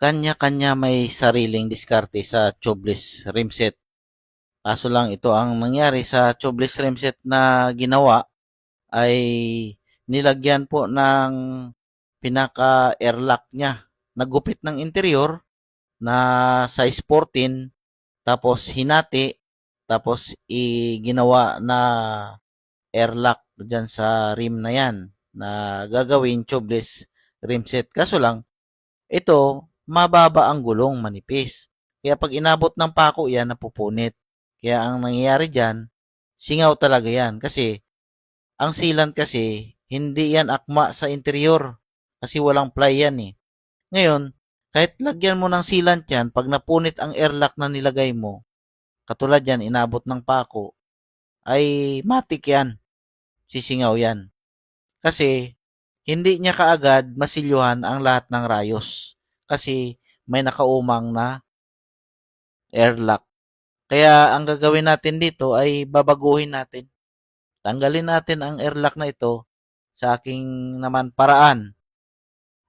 Kanya-kanya may sariling diskarte sa tubeless rim set. Kaso lang ito ang nangyari sa tubeless rim set na ginawa ay nilagyan po ng pinaka-airlock niya. Nagupit ng interior na size 14 tapos hinati tapos ginawa na airlock dyan sa rim na yan na gagawin tubeless rim set. Kaso lang, ito, mababa ang gulong, manipis. Kaya pag inabot ng pako yan, napupunit. Kaya ang nangyayari dyan, singaw talaga yan. Kasi, ang sealant kasi, hindi yan akma sa interior. Kasi walang ply yan eh. Ngayon, kahit lagyan mo ng sealant yan, pag napunit ang airlock na nilagay mo, katulad yan, inabot ng pako, ay matik yan. Sisingaw yan. Kasi, hindi niya kaagad masilyuhan ang lahat ng rayos. Kasi, may nakaumang na airlock. Kaya, ang gagawin natin dito ay babaguhin natin. Tanggalin natin ang airlock na ito sa aking naman paraan.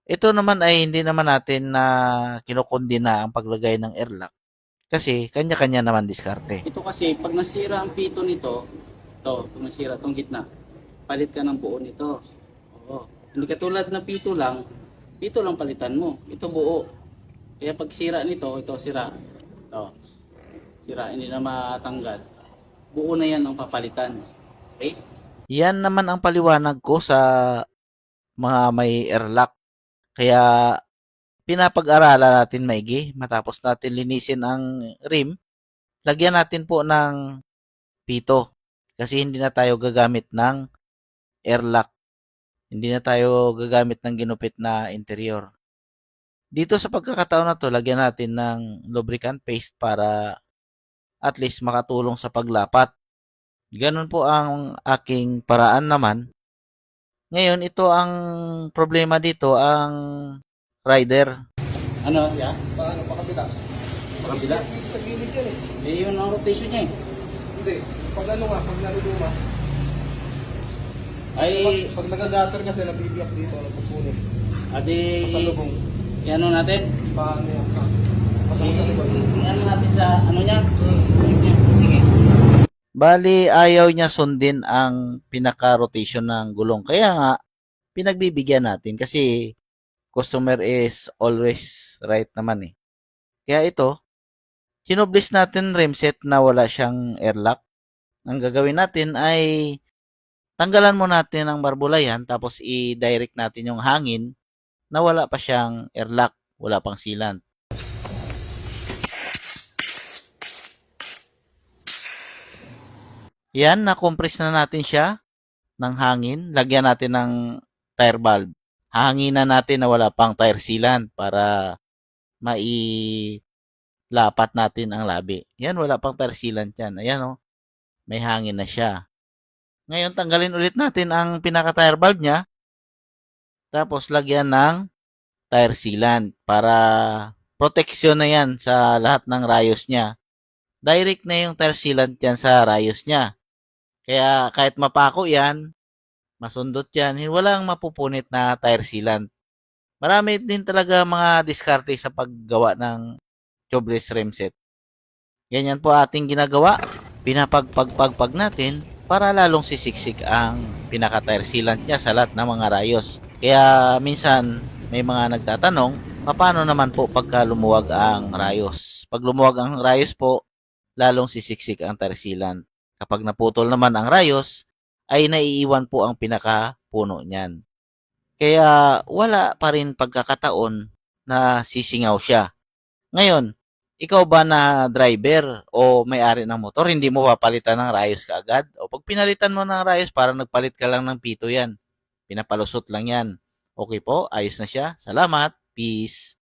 Ito naman ay hindi naman natin na kinukundina ang paglagay ng airlock. Kasi, kanya-kanya naman diskarte. Ito kasi, pag nasira ang pito nito, pag nasira itong gitna, palit ka ng buo nito. Oo. Hindi katulad na pito lang palitan mo. Ito buo. Kaya pag sira nito, ito sira. Ito, sira, hindi na matanggal. Buo na yan ang papalitan. Okay? Yan naman ang paliwanag ko sa mga may airlock. Kaya pinapag-aralan natin maigi matapos natin linisin ang rim. Lagyan natin po ng pito kasi hindi na tayo gagamit ng airlock. Hindi na tayo gagamit ng ginupit na interior. Dito sa pagkakataon na to, lagyan natin ng lubricant paste para at least makatulong sa paglapat. Ganun po ang aking paraan naman. Ngayon, ito ang problema dito, ang rider. Ano? Yeah? Paano? Pakabila? Pakabila? Sa gilid yan eh. Eh, yun ang rotation niya eh. Hindi. Pag ano nga, pag naluluma, Ay, pag nagagater kasi, nabibiyak dito, nagpupunit. adi, Pasalubong. ano natin? Paano yan? Ano natin sa ano niya? Sige. Bali, ayaw niya sundin ang pinaka-rotation ng gulong. Kaya nga, pinagbibigyan natin kasi customer is always right naman eh. Kaya ito, sinublis natin rim set na wala siyang airlock. Ang gagawin natin ay tanggalan mo natin ang barbulayan tapos i-direct natin yung hangin na wala pa siyang airlock, wala pang sealant. Yan, na-compress na natin siya ng hangin. Lagyan natin ng tire valve. Hahanginan natin na wala pang tire sealant para mailapat natin ang labi. Yan, wala pang tire sealant yan. Ayan o, may hangin na siya. Ngayon, tanggalin ulit natin ang pinaka-tire valve niya. Tapos, lagyan ng tire sealant para proteksyon na yan sa lahat ng rayos niya. Direct na yung tire sealant yan sa rayos niya. Kaya kahit mapako yan, masundot yan, walang mapupunit na tire sealant. Marami din talaga mga diskarte sa paggawa ng tubeless rim set. Ganyan po ating ginagawa. Pinapagpagpagpag natin para lalong sisiksik ang pinaka-tire sealant niya sa lahat ng mga rayos. Kaya minsan may mga nagtatanong, paano naman po pagka lumuwag ang rayos? Pag lumuwag ang rayos po, lalong sisiksik ang tire sealant. Kapag naputol naman ang rayos, ay naiiwan po ang pinaka-puno niyan. Kaya wala pa rin pagkakataon na sisingaw siya. Ngayon, ikaw ba na driver o may-ari ng motor, hindi mo papalitan ng rayos kaagad? O pag pinalitan mo ng rayos, parang nagpalit ka lang ng pito yan. Pinapalusot lang yan. Okay po, ayos na siya. Salamat. Peace.